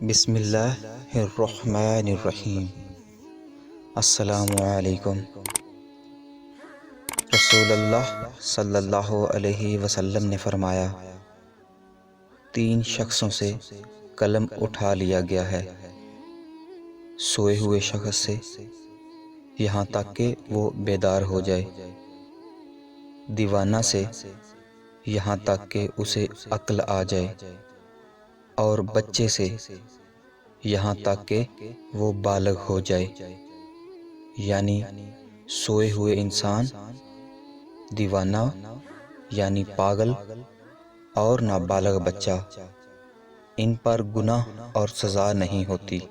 बिस्मिल्लाहिर्रहमानिर्रहीम। अस्सलामुअलैकुम। रसूलुल्लाह सल्लल्लाहु अलैहि वसल्लम ने फरमाया, 3 शख्सों से कलम उठा लिया गया है, सोए हुए शख्स से यहाँ तक कि वो बेदार हो जाए, दीवाना से यहाँ तक कि उसे अक्ल आ जाए, और बच्चे से यहाँ तक कि वो बालग हो जाए। यानी सोए हुए इंसान, दीवाना यानी पागल और नाबालग बच्चा, इन पर गुनाह और सज़ा नहीं होती।